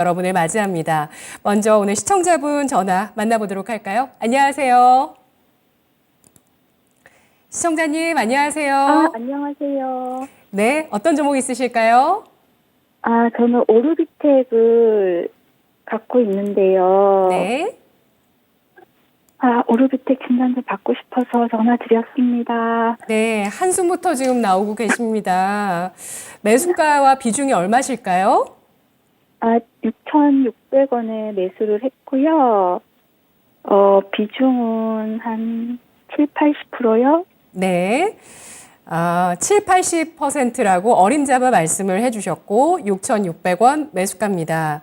여러분을 맞이합니다. 먼저 오늘 시청자분 전화 만나보도록 할까요? 안녕하세요. 시청자님, 안녕하세요. 안녕하세요. 네, 어떤 종목 있으실까요? 저는 오르비텍을 갖고 있는데요. 네. 오르비텍 진단서 받고 싶어서 전화드렸습니다. 네, 한숨부터 지금 나오고 계십니다. 매수가와 비중이 얼마실까요? 6,600원에 매수를 했고요. 비중은 한 7, 80%요? 네. 7, 80%라고 어림잡아 말씀을 해주셨고 6,600원 매수가입니다.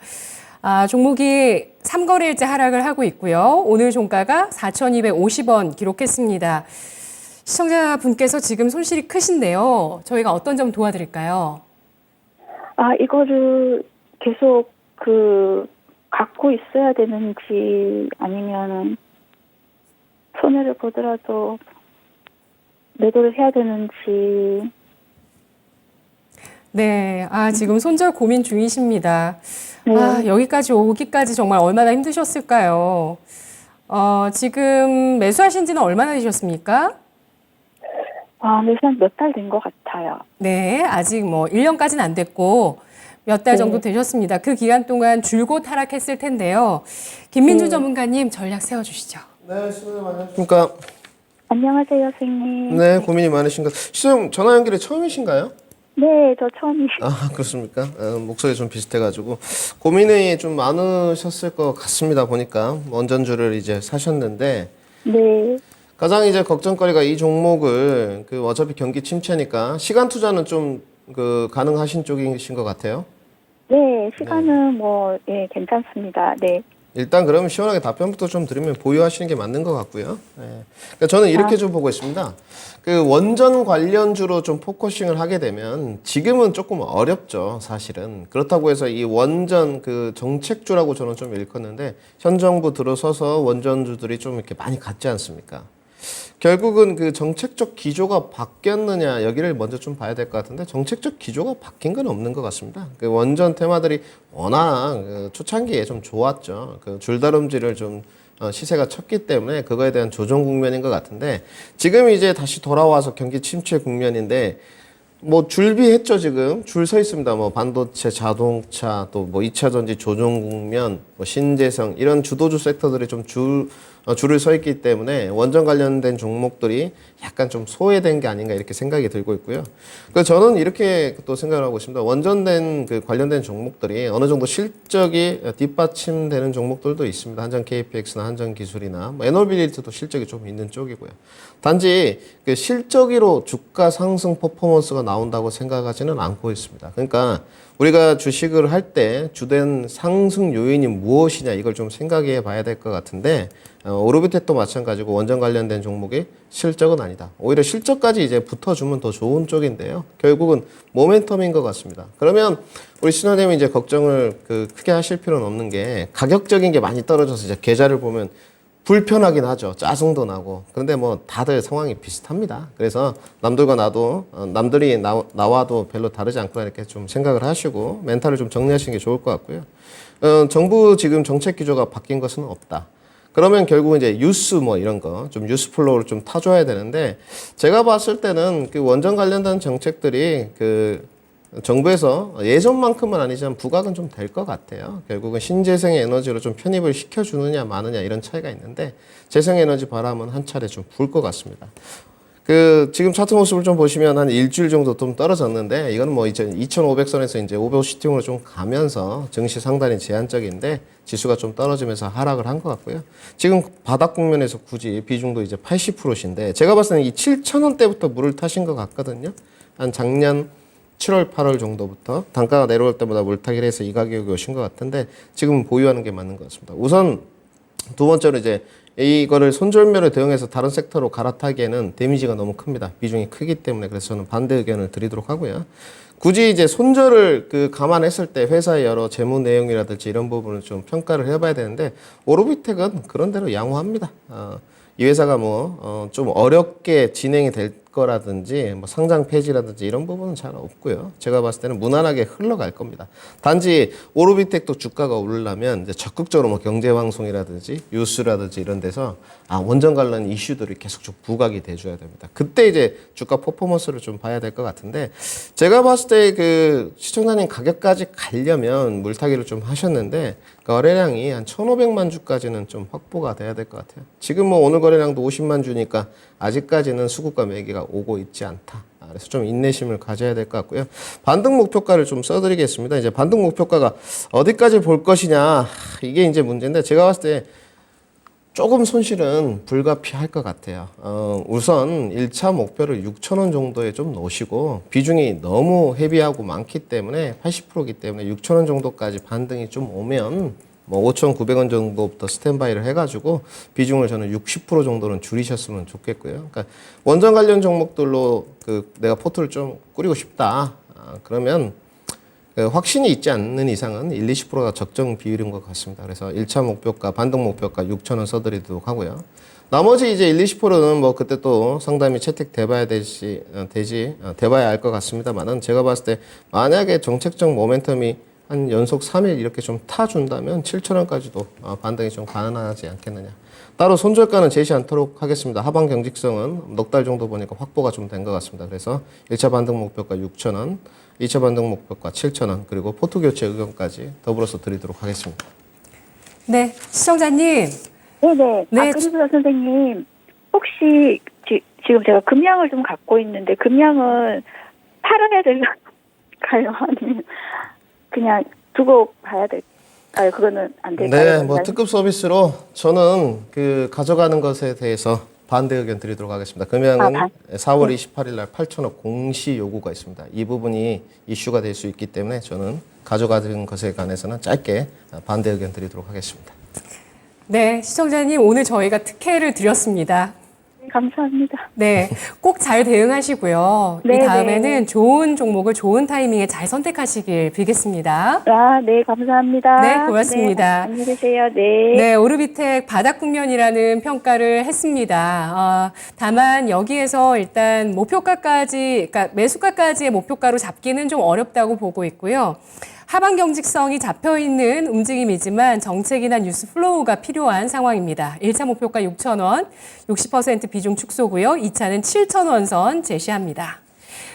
종목이 3거래일째 하락을 하고 있고요. 오늘 종가가 4,250원 기록했습니다. 시청자분께서 지금 손실이 크신데요. 저희가 어떤 점 도와드릴까요? 이거를 계속 갖고 있어야 되는지 아니면 손해를 보더라도 매도를 해야 되는지. 네, 지금 손절 고민 중이십니다. 네. 여기까지 오기까지 정말 얼마나 힘드셨을까요? 지금 매수하신 지는 얼마나 되셨습니까? 매수한 몇 달 된 것 같아요. 네, 아직 1년까지는 안 됐고 몇 달 정도 되셨습니다. 그 기간 동안 줄곧 하락했을 텐데요. 김민주 전문가님 전략 세워주시죠. 네, 수고님 안녕하십니까. 안녕하세요, 선생님. 네, 고민이 많으신가. 시청 전화 연결이 처음이신가요? 네, 저 처음이에요. 그렇습니까? 목소리 좀 비슷해가지고 고민이 좀 많으셨을 것 같습니다. 보니까 원전주를 이제 사셨는데 네. 가장 이제 걱정거리가 이 종목을 어차피 경기 침체니까 시간 투자는 좀 가능하신 쪽이신 것 같아요. 네, 시간은 괜찮습니다. 네. 일단 그러면 시원하게 답변부터 좀 드리면 보유하시는 게 맞는 것 같고요. 네. 그러니까 저는 이렇게 좀 보고 있습니다. 원전 관련주로 좀 포커싱을 하게 되면 지금은 조금 어렵죠, 사실은. 그렇다고 해서 이 원전 정책주라고 저는 좀 일컫는데 현 정부 들어서서 원전주들이 좀 이렇게 많이 갔지 않습니까? 결국은 정책적 기조가 바뀌었느냐 여기를 먼저 좀 봐야 될 것 같은데 정책적 기조가 바뀐 건 없는 것 같습니다. 원전 테마들이 워낙 초창기에 좀 좋았죠. 줄다름질을 좀 시세가 쳤기 때문에 그거에 대한 조정 국면인 것 같은데 지금 이제 다시 돌아와서 경기 침체 국면인데 줄비했죠, 지금. 줄 서 있습니다. 반도체, 자동차, 또 2차 전지 조정 국면, 신재생, 이런 주도주 섹터들이 좀 줄을 서 있기 때문에 원전 관련된 종목들이 약간 좀 소외된 게 아닌가 이렇게 생각이 들고 있고요. 그래서 저는 이렇게 또 생각을 하고 있습니다. 원전된 관련된 종목들이 어느 정도 실적이 뒷받침되는 종목들도 있습니다. 한전 KPX나 한전 기술이나 에너빌리티도 실적이 좀 있는 쪽이고요. 단지 실적으로 주가 상승 퍼포먼스가 나온다고 생각하지는 않고 있습니다. 그러니까 우리가 주식을 할 때 주된 상승 요인이 무엇이냐 이걸 좀 생각해 봐야 될 것 같은데 오르비텍도 마찬가지고 원전 관련된 종목이 실적은 아니다. 오히려 실적까지 이제 붙어주면 더 좋은 쪽인데요. 결국은 모멘텀인 것 같습니다. 그러면 우리 신원님이 이제 걱정을 크게 하실 필요는 없는 게 가격적인 게 많이 떨어져서 이제 계좌를 보면 불편하긴 하죠. 짜증도 나고. 그런데 다들 상황이 비슷합니다. 그래서 남들과 나도, 남들이 나와도 별로 다르지 않구나 이렇게 좀 생각을 하시고 멘탈을 좀 정리하시는 게 좋을 것 같고요. 정부 지금 정책 기조가 바뀐 것은 없다. 그러면 결국은 이제 뉴스 이런 거 좀 뉴스 플로우를 좀 타줘야 되는데 제가 봤을 때는 원전 관련된 정책들이 정부에서 예전만큼은 아니지만 부각은 좀 될 것 같아요. 결국은 신재생 에너지로 좀 편입을 시켜주느냐 마느냐 이런 차이가 있는데 재생에너지 바람은 한 차례 좀 불 것 같습니다. 지금 차트 모습을 좀 보시면 한 일주일 정도 좀 떨어졌는데 이거는 이제 2,500선에서 이제 550팅으로 좀 가면서 증시 상단이 제한적인데 지수가 좀 떨어지면서 하락을 한 것 같고요. 지금 바닥 국면에서 굳이 비중도 이제 80%인데 제가 봤을 때는 이 7,000원대부터 물을 타신 것 같거든요. 한 작년 7월, 8월 정도부터 단가가 내려올 때마다 물타기를 해서 이 가격이 오신 것 같은데 지금 보유하는 게 맞는 것 같습니다. 우선 두 번째로 이제 이거를 손절매를 대응해서 다른 섹터로 갈아타기에는 데미지가 너무 큽니다. 비중이 크기 때문에 그래서 저는 반대 의견을 드리도록 하고요. 굳이 이제 손절을 감안했을 때 회사의 여러 재무 내용이라든지 이런 부분을 좀 평가를 해봐야 되는데 오르비텍은 그런 대로 양호합니다. 이 회사가 좀 어렵게 진행이 될 거라든지 뭐 상장 폐지라든지 이런 부분은 잘 없고요. 제가 봤을 때는 무난하게 흘러갈 겁니다. 단지 오르비텍도 주가가 오르려면 이제 적극적으로 뭐 경제방송이라든지 뉴스라든지 이런 데서 원전 관련 이슈들이 계속 좀 부각이 돼줘야 됩니다. 그때 이제 주가 퍼포먼스를 좀 봐야 될 것 같은데, 제가 봤을 때 그 시청자님 가격까지 가려면 물타기를 좀 하셨는데 거래량이 한 1,500만 주까지는 좀 확보가 돼야 될 것 같아요. 지금 뭐 오늘 거래량도 50만 주니까 아직까지는 수급과 매기가 오고 있지 않다. 그래서 좀 인내심을 가져야 될 것 같고요. 반등 목표가를 좀 써드리겠습니다. 이제 반등 목표가가 어디까지 볼 것이냐, 이게 이제 문제인데, 제가 봤을 때 조금 손실은 불가피할 것 같아요. 우선 1차 목표를 6,000원 정도에 좀 놓으시고, 비중이 너무 헤비하고 많기 때문에 80%이기 때문에 6,000원 정도까지 반등이 좀 오면 뭐 5,900원 정도부터 스탠바이를 해가지고 비중을 저는 60% 정도는 줄이셨으면 좋겠고요. 그러니까 원전 관련 종목들로 내가 포트를 좀 꾸리고 싶다. 그러면 확신이 있지 않는 이상은 1, 20%가 적정 비율인 것 같습니다. 그래서 1차 목표가, 반등 목표가 6,000원 써드리도록 하고요. 나머지 이제 1, 20%는 뭐 그때 또 상담이 채택돼봐야 돼봐야 알 것 같습니다만은, 제가 봤을 때 만약에 정책적 모멘텀이 한 연속 3일 이렇게 좀 타준다면 7,000원까지도 반등이 좀 가능하지 않겠느냐. 따로 손절가는 제시 않도록 하겠습니다. 하방 경직성은 넉 달 정도 보니까 확보가 좀 된 것 같습니다. 그래서 1차 반등 목표가 6,000원, 2차 반등 목표가 7,000원, 그리고 포트 교체 의견까지 더불어서 드리도록 하겠습니다. 네, 시청자님. 네네. 네. 그리고요, 선생님. 혹시 지금 제가 금양을 좀 갖고 있는데, 금양은 팔아야 될까요? 아니면 그냥 두고 봐야 될까요? 그거는 안 될까요? 네, 뭐 특급 서비스로 저는 가져가는 것에 대해서 반대 의견 드리도록 하겠습니다. 금양은 4월 28일 날 8,000억 공시 요구가 있습니다. 이 부분이 이슈가 될 수 있기 때문에 저는 가져가는 것에 관해서는 짧게 반대 의견 드리도록 하겠습니다. 네, 시청자님, 오늘 저희가 특혜를 드렸습니다. 감사합니다. 네, 꼭 잘 대응하시고요. 네, 이 다음에는 네. 좋은 종목을 좋은 타이밍에 잘 선택하시길 빌겠습니다. 네, 감사합니다. 네, 고맙습니다. 네, 안녕히 계세요. 네. 네, 오르비텍 바닥 국면이라는 평가를 했습니다. 다만 여기에서 일단 목표가까지, 그러니까 매수가까지의 목표가로 잡기는 좀 어렵다고 보고 있고요. 하방 경직성이 잡혀있는 움직임이지만 정책이나 뉴스 플로우가 필요한 상황입니다. 1차 목표가 6,000원, 60% 비중 축소고요. 2차는 7,000원 선 제시합니다.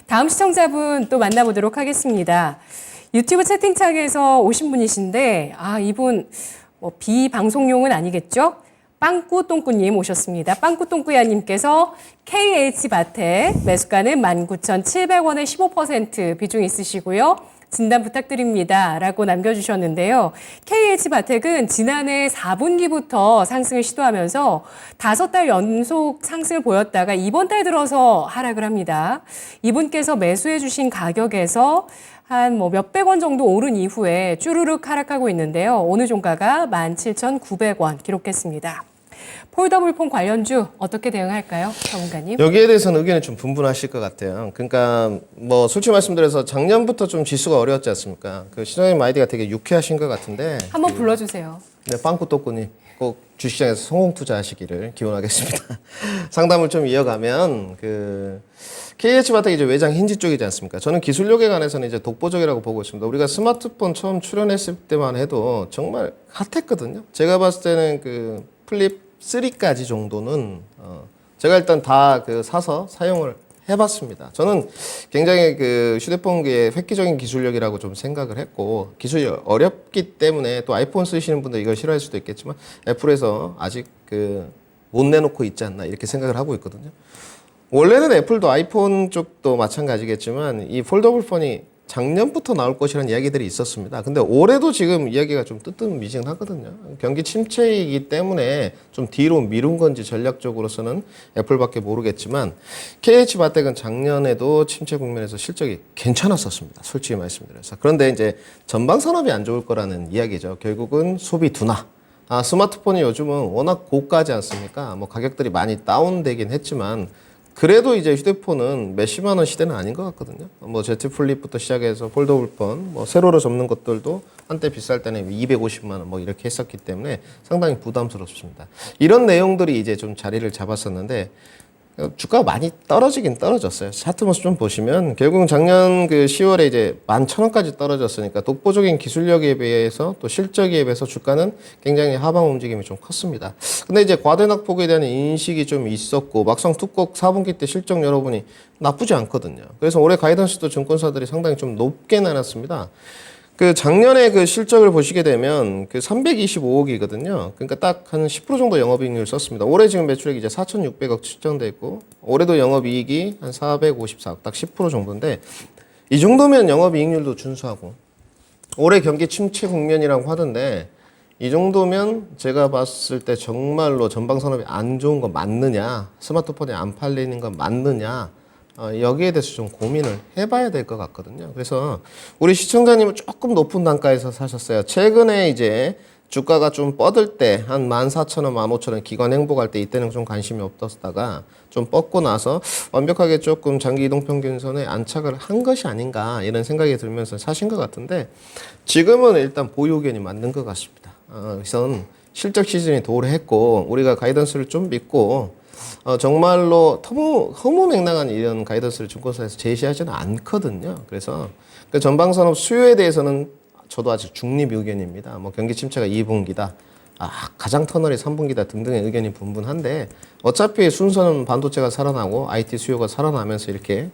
다음 시청자분 또 만나보도록 하겠습니다. 유튜브 채팅창에서 오신 분이신데, 이분 비방송용은 아니겠죠? 빵꾸똥꾸님 오셨습니다. 빵꾸똥꾸야님께서 KH바텍 매수가는 19,700원에 15% 비중 있으시고요. 진단 부탁드립니다. 라고 남겨주셨는데요. KH바텍은 지난해 4분기부터 상승을 시도하면서 5달 연속 상승을 보였다가 이번 달 들어서 하락을 합니다. 이분께서 매수해 주신 가격에서 한 몇백 원 정도 오른 이후에 쭈루룩 하락하고 있는데요. 오늘 종가가 17,900원 기록했습니다. 폴더블폰 관련주 어떻게 대응할까요, 전문가님? 여기에 대해서는 의견이 좀 분분하실 것 같아요. 그러니까 뭐 솔직히 말씀드려서 작년부터 좀 지수가 어려웠지 않습니까? 시장님 아이디가 되게 유쾌하신 것 같은데. 한번 불러주세요. 네, 빵꾸떡꾸니 꼭 주시장에서 성공 투자하시기를 기원하겠습니다. 상담을 좀 이어가면 KH바텍 이제 외장 힌지 쪽이지 않습니까? 저는 기술력에 관해서는 이제 독보적이라고 보고 있습니다. 우리가 스마트폰 처음 출연했을 때만 해도 정말 핫했거든요. 제가 봤을 때는 플립 3까지 정도는 제가 일단 다 사서 사용을 해봤습니다. 저는 굉장히 휴대폰계의 획기적인 기술력이라고 좀 생각을 했고, 기술이 어렵기 때문에 또 아이폰 쓰시는 분들 이걸 싫어할 수도 있겠지만 애플에서 아직 못 내놓고 있지 않나 이렇게 생각을 하고 있거든요. 원래는 애플도 아이폰 쪽도 마찬가지겠지만 이 폴더블 폰이 작년부터 나올 것이라는 이야기들이 있었습니다. 근데 올해도 지금 이야기가 좀 뜨뜻미지근하거든요. 경기 침체이기 때문에 좀 뒤로 미룬 건지 전략적으로서는 애플밖에 모르겠지만, KH바텍은 작년에도 침체 국면에서 실적이 괜찮았었습니다. 솔직히 말씀드려서. 그런데 이제 전방 산업이 안 좋을 거라는 이야기죠. 결국은 소비 둔화. 스마트폰이 요즘은 워낙 고가지 않습니까? 뭐 가격들이 많이 다운되긴 했지만 그래도 이제 휴대폰은 몇십만 원 시대는 아닌 것 같거든요. 뭐 Z 플립부터 시작해서 폴더블폰, 뭐 세로로 접는 것들도 한때 비쌀 때는 250만 원 뭐 이렇게 했었기 때문에 상당히 부담스럽습니다. 이런 내용들이 이제 좀 자리를 잡았었는데 주가가 많이 떨어지긴 떨어졌어요. 차트 모습 좀 보시면 결국 작년 그 10월에 이제 11,000원까지 떨어졌으니까 독보적인 기술력에 비해서 또 실적에 비해서 주가는 굉장히 하방 움직임이 좀 컸습니다. 근데 이제 과대낙폭에 대한 인식이 좀 있었고 막상 투꼭 4분기 때 실적 여러분이 나쁘지 않거든요. 그래서 올해 가이던스도 증권사들이 상당히 좀 높게 내놨습니다. 그 작년에 그 실적을 보시게 되면 그 325억이거든요. 그러니까 딱 한 10% 정도 영업이익률 썼습니다. 올해 지금 매출액이 이제 4,600억 측정돼 있고 올해도 영업이익이 한 454억, 딱 10% 정도인데 이 정도면 영업이익률도 준수하고 올해 경기 침체 국면이라고 하던데 이 정도면 제가 봤을 때 정말로 전방산업이 안 좋은 건 맞느냐, 스마트폰이 안 팔리는 건 맞느냐, 여기에 대해서 좀 고민을 해봐야 될 것 같거든요. 그래서 우리 시청자님은 조금 높은 단가에서 사셨어요. 최근에 이제 주가가 좀 뻗을 때 한 14,000원, 15,000원 기관 행보할 때 이때는 좀 관심이 없었다가 좀 뻗고 나서 완벽하게 조금 장기 이동평균선에 안착을 한 것이 아닌가 이런 생각이 들면서 사신 것 같은데 지금은 일단 보유 의견이 맞는 것 같습니다. 우선 실적 시즌이 도래했고 우리가 가이던스를 좀 믿고 정말로 허무맹랑한 이런 가이던스를 증권사에서 제시하지는 않거든요. 그래서 그 전방산업 수요에 대해서는 저도 아직 중립 의견입니다. 뭐 경기 침체가 2분기다. 가장 터널이 3분기다 등등의 의견이 분분한데 어차피 순서는 반도체가 살아나고 IT 수요가 살아나면서 이렇게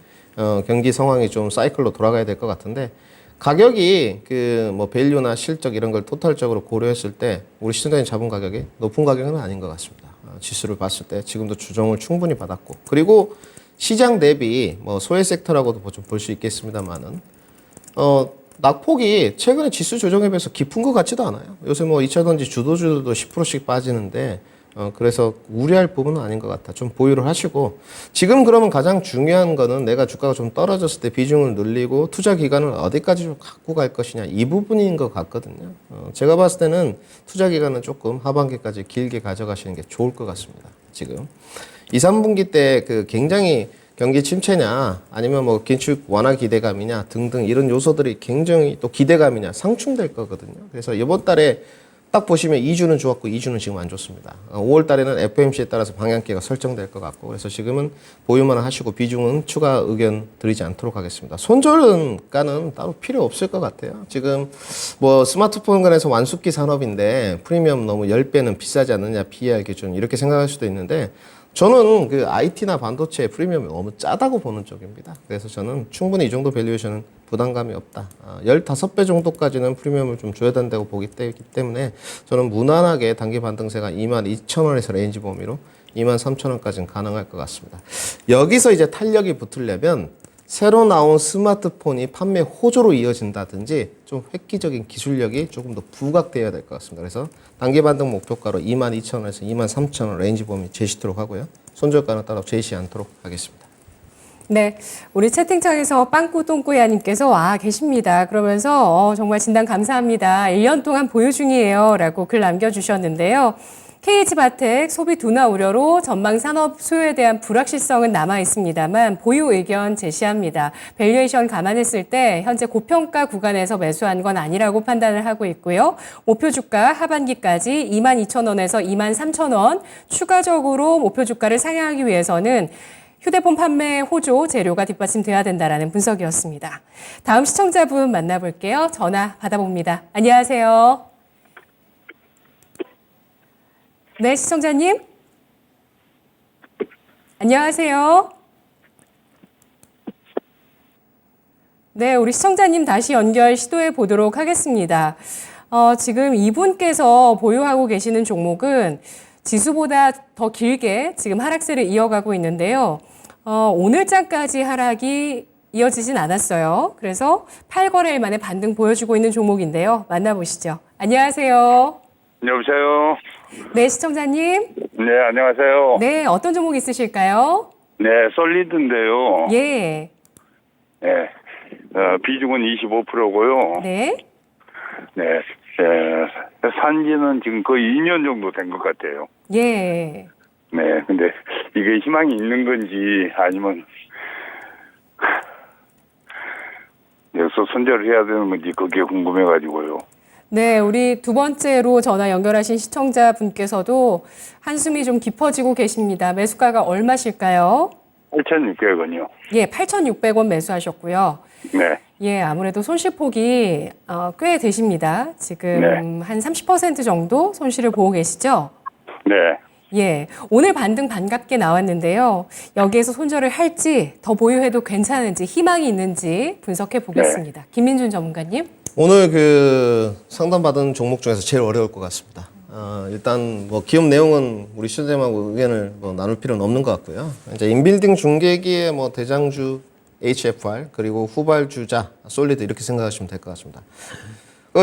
경기 상황이 좀 사이클로 돌아가야 될 것 같은데 가격이 그 뭐 밸류나 실적 이런 걸 토탈적으로 고려했을 때 우리 시청자님 잡은 가격이 높은 가격은 아닌 것 같습니다. 지수를 봤을 때 지금도 주정을 충분히 받았고 그리고 시장 대비 뭐 소외 섹터라고도 좀 볼 수 있겠습니다만은 낙폭이 최근에 지수 조정에 비해서 깊은 것 같지도 않아요. 요새 뭐 2차전지 주도주들도 10%씩 빠지는데 그래서 우려할 부분은 아닌 것 같아. 좀 보유를 하시고 지금 그러면 가장 중요한 거는 내가 주가가 좀 떨어졌을 때 비중을 늘리고 투자 기간을 어디까지 좀 갖고 갈 것이냐 이 부분인 것 같거든요. 제가 봤을 때는 투자 기간은 조금 하반기까지 길게 가져가시는 게 좋을 것 같습니다. 지금 2, 3분기 때 그 굉장히 경기 침체냐 아니면 뭐 긴축 완화 기대감이냐 등등 이런 요소들이 굉장히 또 기대감이냐 상충될 거거든요. 그래서 이번 달에 딱 보시면 2주는 좋았고 2주는 지금 안 좋습니다. 5월 달에는 FOMC에 따라서 방향키가 설정될 것 같고 그래서 지금은 보유만 하시고 비중은 추가 의견 드리지 않도록 하겠습니다. 손절가는 따로 필요 없을 것 같아요. 지금 뭐 스마트폰 관해서 완숙기 산업인데 프리미엄 너무 10배는 비싸지 않느냐 PER 기준 이렇게 생각할 수도 있는데 저는 그 IT나 반도체 프리미엄이 너무 짜다고 보는 쪽입니다. 그래서 저는 충분히 이 정도 밸류에이션은 부담감이 없다. 15배 정도까지는 프리미엄을 좀 줘야 된다고 보기 때문에 저는 무난하게 단기 반등세가 22,000원에서 레인지 범위로 23,000원까지는 가능할 것 같습니다. 여기서 이제 탄력이 붙으려면 새로 나온 스마트폰이 판매 호조로 이어진다든지 좀 획기적인 기술력이 조금 더 부각되어야 될 것 같습니다. 그래서 단기 반등 목표가로 22,000원에서 23,000원 레인지 범위 제시토록 하고요. 손절가는 따로 제시 않도록 하겠습니다. 네, 우리 채팅창에서 빵꾸똥꾸야님께서 계십니다. 그러면서 정말 진단 감사합니다. 1년 동안 보유 중이에요. 라고 글 남겨주셨는데요. KH바텍 소비 둔화 우려로 전망 산업 수요에 대한 불확실성은 남아 있습니다만 보유 의견 제시합니다. 밸류에이션 감안했을 때 현재 고평가 구간에서 매수한 건 아니라고 판단을 하고 있고요. 목표 주가 하반기까지 22,000원에서 23,000원 추가적으로 목표 주가를 상향하기 위해서는 휴대폰 판매 호조 재료가 뒷받침돼야 된다라는 분석이었습니다. 다음 시청자분 만나볼게요. 전화 받아봅니다. 안녕하세요. 네, 시청자님. 안녕하세요. 네, 우리 시청자님 다시 연결 시도해 보도록 하겠습니다. 지금 이분께서 보유하고 계시는 종목은 지수보다 더 길게 지금 하락세를 이어가고 있는데요. 오늘장까지 하락이 이어지진 않았어요. 그래서 8거래일 만에 반등 보여주고 있는 종목인데요. 만나보시죠. 안녕하세요. 여보세요. 네, 시청자님. 네, 안녕하세요. 네, 어떤 종목 있으실까요? 네, 솔리드인데요. 예. 네, 비중은 25%고요. 네. 네, 산지는 지금 거의 2년 정도 된 것 같아요. 예. 네, 근데 이게 희망이 있는 건지 아니면 여기서 손절을 해야 되는 건지 그게 궁금해가지고요. 네, 우리 두 번째로 전화 연결하신 시청자분께서도 한숨이 좀 깊어지고 계십니다. 매수가가 얼마실까요? 8,600원이요. 예, 8,600원 매수하셨고요. 네. 예, 아무래도 손실폭이 꽤 되십니다. 지금 네. 한 30% 정도 손실을 보고 계시죠? 네. 예, 오늘 반등 반갑게 나왔는데요. 여기에서 손절을 할지 더 보유해도 괜찮은지 희망이 있는지 분석해 보겠습니다. 김민준 전문가님. 오늘 그 상담받은 종목 중에서 제일 어려울 것 같습니다. 일단 뭐 기업 내용은 우리 시장님하고 의견을 뭐 나눌 필요는 없는 것 같고요. 이제 인빌딩 중계기의 뭐 대장주 HFR 그리고 후발주자 솔리드 이렇게 생각하시면 될 것 같습니다.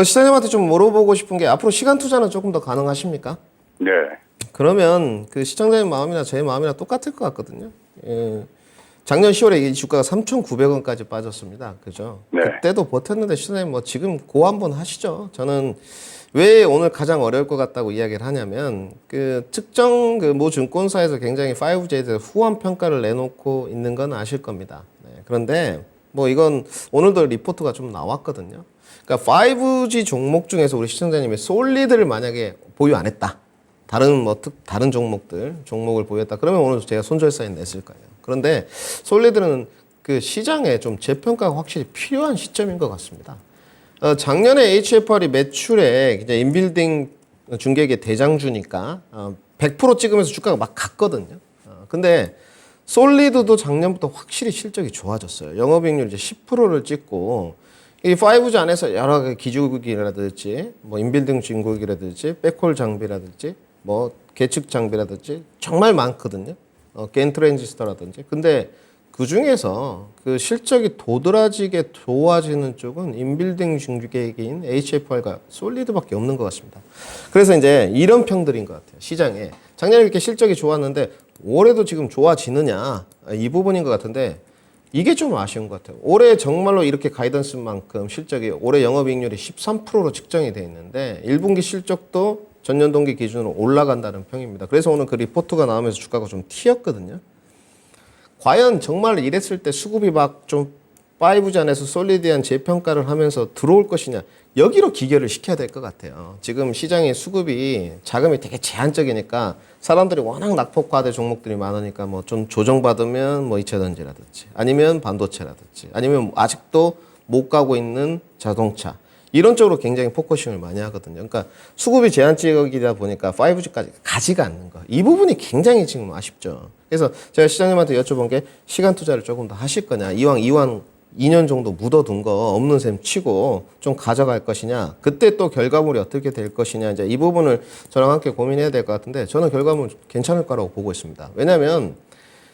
시장님한테 좀 물어보고 싶은 게 앞으로 시간 투자는 조금 더 가능하십니까? 네. 그러면 그 시청자님 마음이나 제 마음이나 똑같을 것 같거든요. 예. 작년 10월에 이 주가가 3,900원까지 빠졌습니다. 그죠? 네. 그때도 버텼는데 시청자님 뭐 지금 고 한번 하시죠. 저는 왜 오늘 가장 어려울 것 같다고 이야기를 하냐면 그 특정 그 모 증권사에서 굉장히 5G에 대해서 후한 평가를 내놓고 있는 건 아실 겁니다. 네. 그런데 뭐 이건 오늘도 리포트가 좀 나왔거든요. 그러니까 5G 종목 중에서 우리 시청자님이 솔리드를 만약에 보유 안 했다. 다른 종목을 보였다. 그러면 오늘 제가 손절 사인 냈을 거예요. 그런데 솔리드는 그 시장에 좀 재평가가 확실히 필요한 시점인 것 같습니다. 작년에 HFR이 매출액 이제 인빌딩 중개계 대장주니까 100% 찍으면서 주가가 막 갔거든요. 근데 솔리드도 작년부터 확실히 실적이 좋아졌어요. 영업이익률 이제 10%를 찍고 이 5G 안에서 여러 가지 기주국이라든지 뭐 인빌딩 중국이라든지 백홀 장비라든지 뭐 계측 장비라든지 정말 많거든요. 게인 트랜지스터라든지. 근데 그 중에서 그 실적이 도드라지게 좋아지는 쪽은 인빌딩 중개기인 HFR과 솔리드밖에 없는 것 같습니다. 그래서 이제 이런 평들인 것 같아요. 시장에 작년에 이렇게 실적이 좋았는데 올해도 지금 좋아지느냐 이 부분인 것 같은데 이게 좀 아쉬운 것 같아요. 올해 정말로 이렇게 가이던스만큼 실적이 올해 영업이익률이 13%로 측정이 돼 있는데 1분기 실적도 전년 동기 기준으로 올라간다는 평입니다. 그래서 오늘 그 리포트가 나오면서 주가가 좀 튀었거든요. 과연 정말 이랬을 때 수급이 막 좀 5G 안에서 솔리드한 재평가를 하면서 들어올 것이냐 여기로 기결을 시켜야 될 것 같아요. 지금 시장의 수급이 자금이 되게 제한적이니까 사람들이 워낙 낙폭과대 종목들이 많으니까 뭐 좀 조정받으면 뭐 2차전지라든지 아니면 반도체라든지 아니면 아직도 못 가고 있는 자동차 이런 쪽으로 굉장히 포커싱을 많이 하거든요. 그러니까 수급이 제한적이다 보니까 5G까지 가지가 않는 거. 이 부분이 굉장히 지금 아쉽죠. 그래서 제가 시장님한테 여쭤본 게 시간 투자를 조금 더 하실 거냐. 이왕 2년 정도 묻어둔 거 없는 셈 치고 좀 가져갈 것이냐. 그때 또 결과물이 어떻게 될 것이냐. 이제 이 부분을 저랑 함께 고민해야 될 것 같은데 저는 결과물 괜찮을 거라고 보고 있습니다. 왜냐하면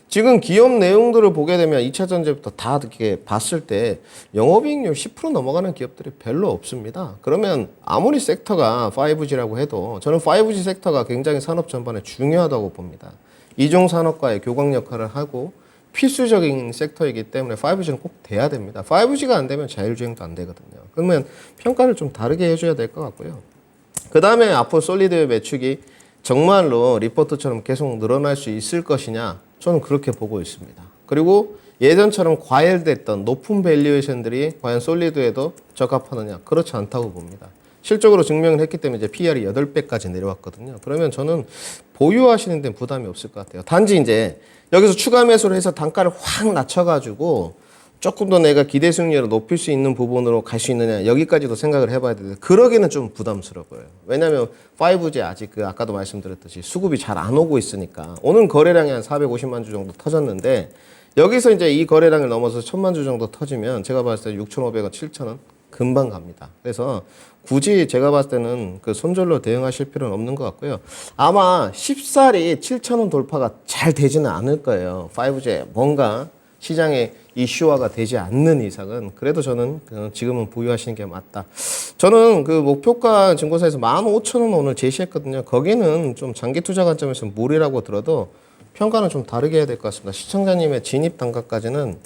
지금 기업 내용들을 보게 되면 2차 전지부터 다 이렇게 봤을 때 영업이익률 10% 넘어가는 기업들이 별로 없습니다. 그러면 아무리 섹터가 5G라고 해도 저는 5G 섹터가 굉장히 산업 전반에 중요하다고 봅니다. 이종 산업과의 교광 역할을 하고 필수적인 섹터이기 때문에 5G는 꼭 돼야 됩니다. 5G가 안 되면 자율주행도 안 되거든요. 그러면 평가를 좀 다르게 해줘야 될 것 같고요. 그 다음에 앞으로 솔리드의 매출이 정말로 리포트처럼 계속 늘어날 수 있을 것이냐 저는 그렇게 보고 있습니다. 그리고 예전처럼 과열됐던 높은 밸류에이션들이 과연 솔리드에도 적합하느냐 그렇지 않다고 봅니다. 실적으로 증명을 했기 때문에 이제 PR이 8배까지 내려왔거든요. 그러면 저는 보유하시는 데는 부담이 없을 것 같아요. 단지 이제 여기서 추가 매수를 해서 단가를 확 낮춰가지고 조금 더 내가 기대 수익률을 높일 수 있는 부분으로 갈 수 있느냐 여기까지도 생각을 해봐야 되는데 그러기는 좀 부담스러워요. 왜냐하면 5G 아직 그 아까도 말씀드렸듯이 수급이 잘 안 오고 있으니까 오늘 거래량이 한 450만 주 정도 터졌는데 여기서 이제 이 거래량을 넘어서 1000만 주 정도 터지면 제가 봤을 때 6,500원, 7,000원 금방 갑니다. 그래서 굳이 제가 봤을 때는 그 손절로 대응하실 필요는 없는 것 같고요. 아마 쉽사리 7,000원 돌파가 잘 되지는 않을 거예요. 5G 뭔가 시장에 이슈화가 되지 않는 이상은 그래도 저는 지금은 보유하시는 게 맞다. 저는 그 목표가 증권사에서 15,000원 오늘 제시했거든요. 거기는 좀 장기 투자 관점에서 무리라고 들어도 평가는 좀 다르게 해야 될 것 같습니다. 시청자님의 진입 단가까지는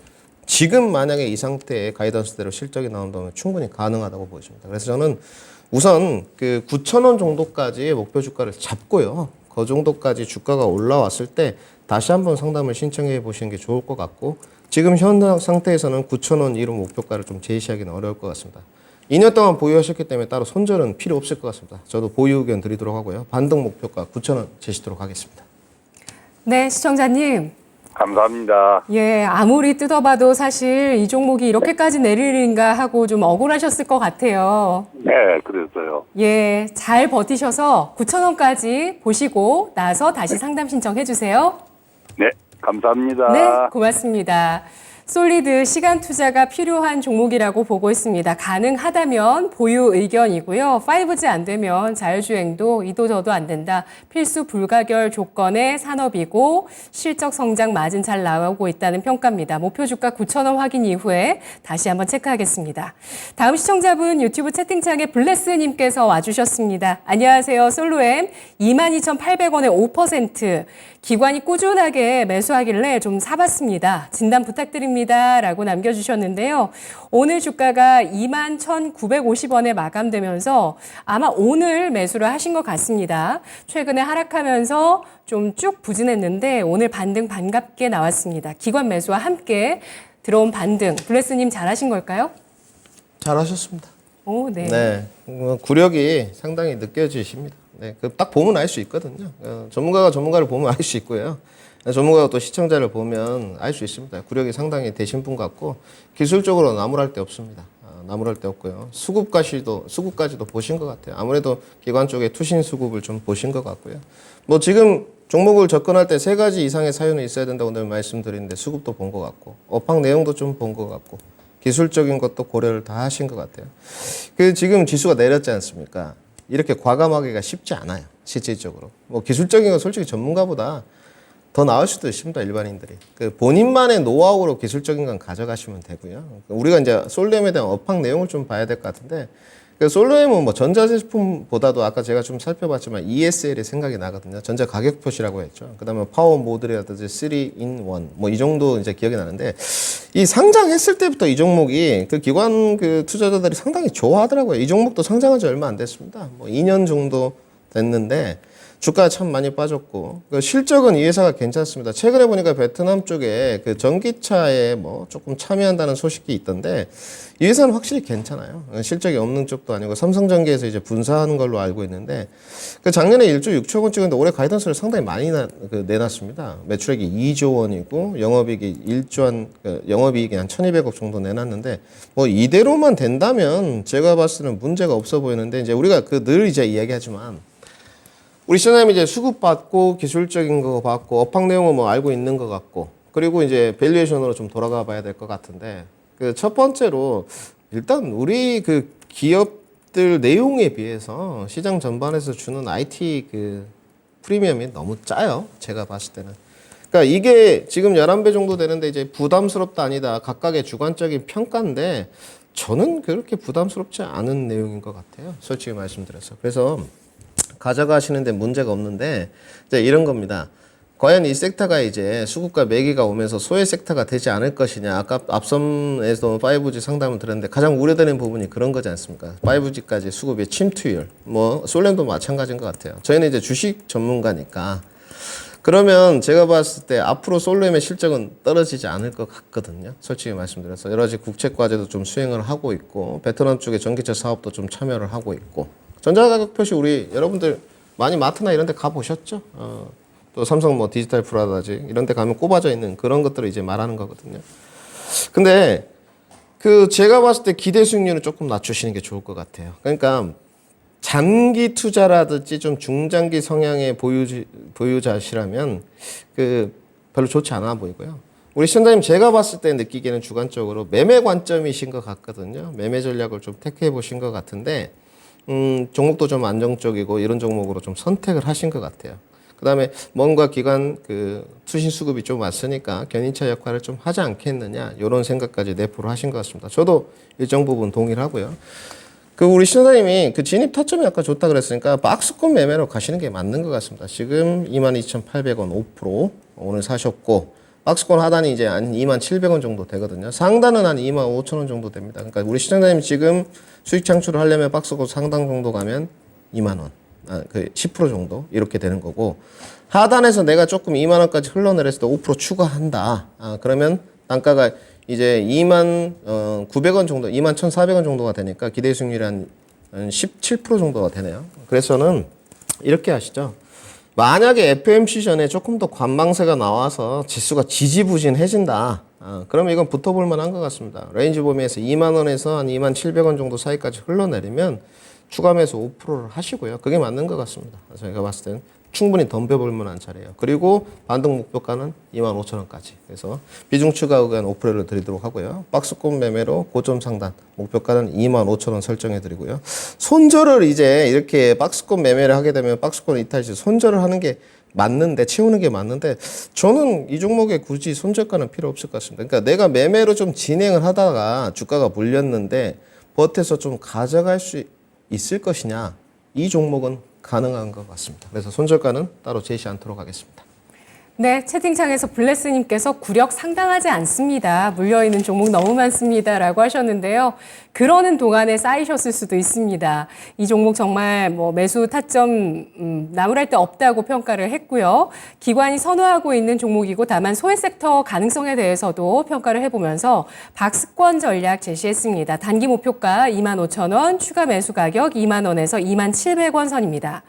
지금 만약에 이 상태의 가이던스대로 실적이 나온다면 충분히 가능하다고 보십니다. 그래서 저는 우선 그 9,000원 정도까지 목표 주가를 잡고요. 그 정도까지 주가가 올라왔을 때 다시 한번 상담을 신청해 보시는 게 좋을 것 같고 지금 현 상태에서는 9,000원 이런 목표가를 좀 제시하기는 어려울 것 같습니다. 2년 동안 보유하셨기 때문에 따로 손절은 필요 없을 것 같습니다. 저도 보유 의견 드리도록 하고요. 반등 목표가 9,000원 제시도록 하겠습니다. 네, 시청자님. 감사합니다. 예, 아무리 뜯어봐도 사실 이 종목이 이렇게까지 내리는가 하고 좀 억울하셨을 것 같아요. 네, 그랬어요. 예, 잘 버티셔서 9,000원까지 보시고 나서 다시 상담 신청해 주세요. 네, 감사합니다. 네, 고맙습니다. 솔리드 시간 투자가 필요한 종목이라고 보고 있습니다. 가능하다면 보유 의견이고요. 5G 안 되면 자율주행도 이도 저도 안 된다. 필수 불가결 조건의 산업이고 실적 성장 마진 잘 나오고 있다는 평가입니다. 목표 주가 9,000원 확인 이후에 다시 한번 체크하겠습니다. 다음 시청자분 유튜브 채팅창에 블레스님께서 와주셨습니다. 안녕하세요. 솔로엠 22,800원에 5%. 기관이 꾸준하게 매수하길래 좀 사봤습니다. 진단 부탁드립니다. 라고 남겨주셨는데요. 오늘 주가가 21,950원에 마감되면서 아마 오늘 매수를 하신 것 같습니다. 최근에 하락하면서 좀 쭉 부진했는데 오늘 반등 반갑게 나왔습니다. 기관 매수와 함께 들어온 반등. 블레스님 잘하신 걸까요? 잘하셨습니다. 오, 네. 네, 구력이 상당히 느껴지십니다. 네, 그 딱 보면 알 수 있거든요. 전문가가 전문가를 보면 알 수 있고요. 전문가가 또 시청자를 보면 알 수 있습니다. 구력이 상당히 되신 분 같고 기술적으로 나무랄 데 없습니다. 나무랄 데 없고요. 수급까지도 보신 것 같아요. 아무래도 기관 쪽에 투신 수급을 좀 보신 것 같고요. 뭐 지금 종목을 접근할 때 3가지 이상의 사유는 있어야 된다고 늘 말씀드리는데 수급도 본 것 같고 업황 내용도 좀 본 것 같고 기술적인 것도 고려를 다 하신 것 같아요. 그 지금 지수가 내렸지 않습니까? 이렇게 과감하기가 쉽지 않아요. 실질적으로. 뭐 기술적인 건 솔직히 전문가보다 더 나을 수도 있습니다. 일반인들이. 그 본인만의 노하우로 기술적인 건 가져가시면 되고요. 우리가 이제 솔로엠에 대한 업황 내용을 좀 봐야 될 것 같은데 그 솔로엠은 뭐 전자제품보다도 아까 제가 좀 살펴봤지만 ESL이 생각이 나거든요. 전자 가격 표시라고 했죠. 그다음에 파워 모듈이라든지 3in1 뭐 이 정도 이제 기억이 나는데 이 상장했을 때부터 이 종목이 그 기관 그 투자자들이 상당히 좋아하더라고요. 이 종목도 상장한 지 얼마 안 됐습니다. 뭐 2년 정도 됐는데 주가가 참 많이 빠졌고 그 실적은 이 회사가 괜찮습니다. 최근에 보니까 베트남 쪽에 그 전기차에 뭐 조금 참여한다는 소식이 있던데 이 회사는 확실히 괜찮아요. 실적이 없는 쪽도 아니고 삼성전기에서 이제 분사하는 걸로 알고 있는데 그 작년에 1조 6천 원 찍었는데 올해 가이던스를 상당히 많이 내놨습니다. 매출액이 2조 원이고 영업이익이 영업이익이 한 1,200억 정도 내놨는데 뭐 이대로만 된다면 제가 봤을 때는 문제가 없어 보이는데 이제 우리가 그 늘 이제 이야기하지만 우리 시장님이 이제 수급 받고 기술적인 거 받고 업황 내용은 뭐 알고 있는 것 같고 그리고 이제 밸류에이션으로 좀 돌아가 봐야 될 것 같은데 그 첫 번째로 일단 우리 그 기업들 내용에 비해서 시장 전반에서 주는 IT 그 프리미엄이 너무 짜요. 제가 봤을 때는. 그러니까 이게 지금 11배 정도 되는데 이제 부담스럽다 아니다. 각각의 주관적인 평가인데 저는 그렇게 부담스럽지 않은 내용인 것 같아요. 솔직히 말씀드려서. 그래서 가져가시는데 문제가 없는데 이제 이런 겁니다. 과연 이 섹터가 이제 수급과 매기가 오면서 소외 섹터가 되지 않을 것이냐. 아까 앞선에서 5G 상담을 들었는데 가장 우려되는 부분이 그런 거지 않습니까? 5G까지 수급의 침투율. 뭐 솔렘도 마찬가지인 것 같아요. 저희는 이제 주식 전문가니까 그러면 제가 봤을 때 앞으로 솔렘의 실적은 떨어지지 않을 것 같거든요. 솔직히 말씀드려서 여러 가지 국책 과제도 좀 수행을 하고 있고 베트남 쪽의 전기차 사업도 좀 참여를 하고 있고 전자가격 표시 우리 여러분들 많이 마트나 이런 데 가보셨죠? 또 삼성 뭐 디지털 프라다지 이런 데 가면 꼽아져 있는 그런 것들을 이제 말하는 거거든요. 근데 그 제가 봤을 때 기대 수익률은 조금 낮추시는 게 좋을 것 같아요. 그러니까 장기 투자라든지 좀 중장기 성향의 보유자시라면 그 별로 좋지 않아 보이고요. 우리 시청자님 제가 봤을 때 느끼기에는 주관적으로 매매 관점이신 것 같거든요. 매매 전략을 좀 택해 보신 것 같은데 종목도 좀 안정적이고 이런 종목으로 좀 선택을 하신 것 같아요. 그 다음에 뭔가 기관 그 투신 수급이 좀 왔으니까 견인차 역할을 좀 하지 않겠느냐 이런 생각까지 내포를 하신 것 같습니다. 저도 일정 부분 동의를 하고요. 그 우리 신사님이 그 진입 타점이 아까 좋다 그랬으니까 박스권 매매로 가시는 게 맞는 것 같습니다. 지금 22,800원 5% 오늘 사셨고 박스권 하단이 이제 한 27,000원 정도 되거든요. 상단은 한 25,000원 정도 됩니다. 그러니까 우리 시청자님 지금 수익 창출을 하려면 박스권 상당 정도 가면 2만 원. 그 10% 정도 이렇게 되는 거고 하단에서 내가 조금 2만 원까지 흘러내렸을 때 5% 추가한다. 그러면 단가가 이제 2만 900원 정도, 2만 1,400원 정도가 되니까 기대 수익률이 한 17% 정도가 되네요. 그래서 저는 이렇게 하시죠. 만약에 FMC 전에 조금 더 관망세가 나와서 지수가 지지부진해진다. 그러면 이건 붙어볼 만한 것 같습니다. 레인지 범위에서 2만 원에서 한 2만 700원 정도 사이까지 흘러내리면 추가 매수 5%를 하시고요. 그게 맞는 것 같습니다. 저희가 봤을 때는 충분히 덤벼볼 만한 자리예요. 그리고 반등 목표가는 25,000원까지. 그래서 비중 추가 의견 5%를 드리도록 하고요. 박스권 매매로 고점 상단 목표가는 25,000원 설정해 드리고요. 손절을 이제 이렇게 박스권 매매를 하게 되면 박스권 이탈 시 손절을 하는 게 맞는데, 채우는 게 맞는데, 저는 이 종목에 굳이 손절가는 필요 없을 것 같습니다. 그러니까 내가 매매로 좀 진행을 하다가 주가가 물렸는데 버텨서 좀 가져갈 수 있을 것이냐, 이 종목은 가능한 것 같습니다. 그래서 손절가는 따로 제시 않도록 하겠습니다. 네, 채팅창에서 블레스님께서 구력 상당하지 않습니다. 물려있는 종목 너무 많습니다. 라고 하셨는데요. 그러는 동안에 쌓이셨을 수도 있습니다. 이 종목 정말 뭐 매수 타점 나무랄 데 없다고 평가를 했고요. 기관이 선호하고 있는 종목이고 다만 소외 섹터 가능성에 대해서도 평가를 해보면서 박스권 전략 제시했습니다. 단기 목표가 25,000원, 추가 매수 가격 2만 원에서 2만 700원 선입니다.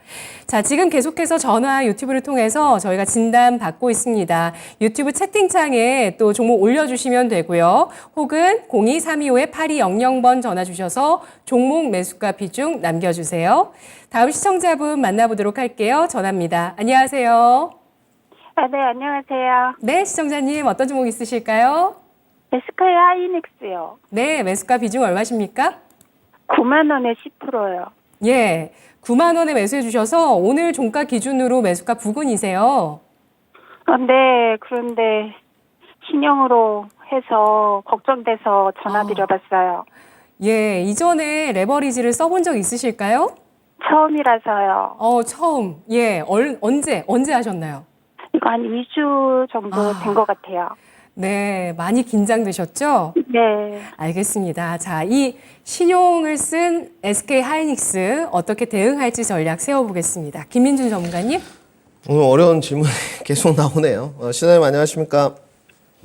자, 지금 계속해서 전화 유튜브를 통해서 저희가 진단 받고 있습니다. 유튜브 채팅창에 또 종목 올려주시면 되고요. 혹은 02-325-8200번 전화 주셔서 종목 매수가 비중 남겨주세요. 다음 시청자분 만나보도록 할게요. 전화입니다. 안녕하세요. 네, 안녕하세요. 네, 시청자님 어떤 종목 있으실까요? SK 하이닉스요. 네, 매수가 비중 얼마십니까? 9만 원에 10%요. 예, 9만 원에 매수해 주셔서 오늘 종가 기준으로 매수가 부근이세요. 네, 그런데 신용으로 해서 걱정돼서 전화드려봤어요. 예, 이전에 레버리지를 써본 적 있으실까요? 처음이라서요. 처음. 예, 언제 하셨나요? 이거 한 2주 정도 된 것 같아요. 네, 많이 긴장되셨죠? 네. 알겠습니다. 자, 이 신용을 쓴 SK 하이닉스 어떻게 대응할지 전략 세워보겠습니다. 김민준 전문가님. 오늘 어려운 질문이 계속 나오네요. 시장님 안녕하십니까?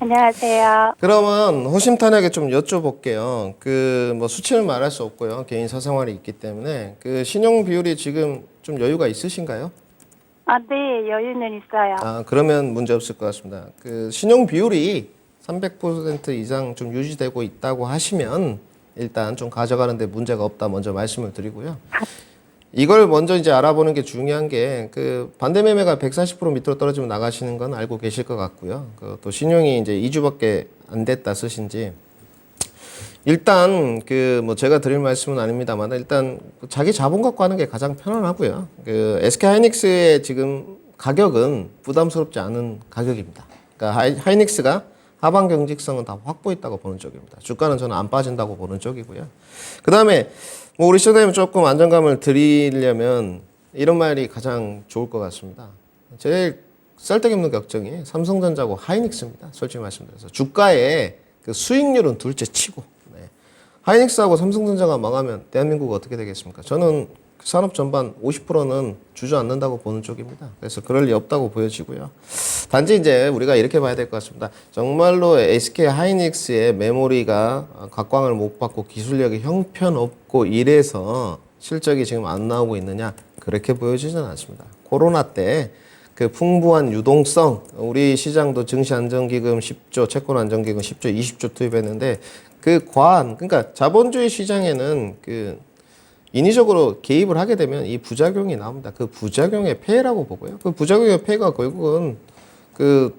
안녕하세요. 그러면 호심탄회하게 좀 여쭤볼게요. 뭐 수치는 말할 수 없고요. 개인 사생활이 있기 때문에 신용 비율이 지금 좀 여유가 있으신가요? 네, 여유는 있어요. 그러면 문제 없을 것 같습니다. 신용 비율이 300% 이상 좀 유지되고 있다고 하시면 일단 좀 가져가는데 문제가 없다 먼저 말씀을 드리고요. 이걸 먼저 이제 알아보는 게 중요한 게 반대 매매가 140% 밑으로 떨어지면 나가시는 건 알고 계실 것 같고요. 또 신용이 이제 2주밖에 안 됐다 쓰신지 일단 뭐 제가 드릴 말씀은 아닙니다만 일단 자기 자본 갖고 하는 게 가장 편안하고요. SK 하이닉스의 지금 가격은 부담스럽지 않은 가격입니다. 그러니까 하이닉스가 하방 경직성은 다 확보했다고 보는 쪽입니다. 주가는 저는 안 빠진다고 보는 쪽이고요. 그 다음에 뭐 우리 시장님 조금 안정감을 드리려면 이런 말이 가장 좋을 것 같습니다. 제일 쌀데없는 걱정이 삼성전자고 하이닉스입니다. 솔직히 말씀드려서 주가의 수익률은 둘째 치고 하이닉스하고 삼성전자가 망하면 대한민국 어떻게 되겠습니까? 저는 산업 전반 50%는 주저앉는다고 보는 쪽입니다. 그래서 그럴 리 없다고 보여지고요. 단지 이제 우리가 이렇게 봐야 될 것 같습니다. 정말로 SK 하이닉스의 메모리가 각광을 못 받고 기술력이 형편없고 이래서 실적이 지금 안 나오고 있느냐? 그렇게 보여지지는 않습니다. 코로나 때 풍부한 유동성, 우리 시장도 증시안정기금 10조, 채권안정기금 10조, 20조 투입했는데 그러니까 자본주의 시장에는 인위적으로 개입을 하게 되면 이 부작용이 나옵니다. 그 부작용의 폐해라고 보고요. 그 부작용의 폐해가 결국은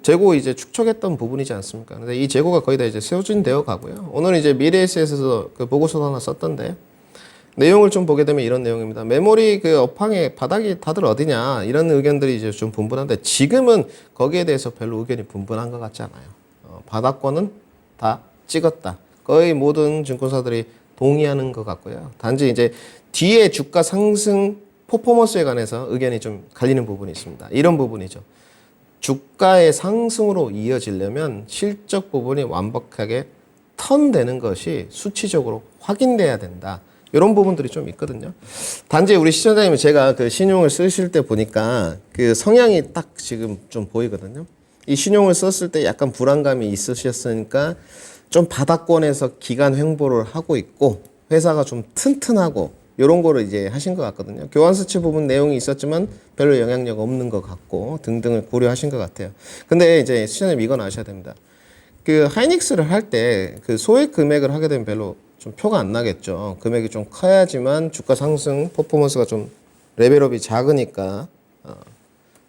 재고 이제 축적했던 부분이지 않습니까? 근데 이 재고가 거의 다 이제 세워진 되어 가고요. 오늘 이제 미래에셋에서 보고서 하나 썼던데 내용을 좀 보게 되면 이런 내용입니다. 메모리 업황의 바닥이 다들 어디냐 이런 의견들이 이제 좀 분분한데 지금은 거기에 대해서 별로 의견이 분분한 것 같지 않아요. 바닥권은 다 찍었다. 거의 모든 증권사들이 동의하는 것 같고요. 단지 이제 뒤에 주가 상승 퍼포먼스에 관해서 의견이 좀 갈리는 부분이 있습니다. 이런 부분이죠. 주가의 상승으로 이어지려면 실적 부분이 완벽하게 턴되는 것이 수치적으로 확인돼야 된다. 이런 부분들이 좀 있거든요. 단지 우리 시청자님은 제가 신용을 쓰실 때 보니까 성향이 딱 지금 좀 보이거든요. 이 신용을 썼을 때 약간 불안감이 있으셨으니까 좀 바닥권에서 기간 횡보를 하고 있고 회사가 좀 튼튼하고 이런 거를 이제 하신 것 같거든요. 교환 수치 부분 내용이 있었지만 별로 영향력 없는 것 같고 등등을 고려하신 것 같아요. 근데 이제 시장님 이건 아셔야 됩니다. 그 하이닉스를 할 때 그 소액 금액을 하게 되면 별로 좀 표가 안 나겠죠. 금액이 좀 커야지만 주가 상승 퍼포먼스가 좀 레벨업이 작으니까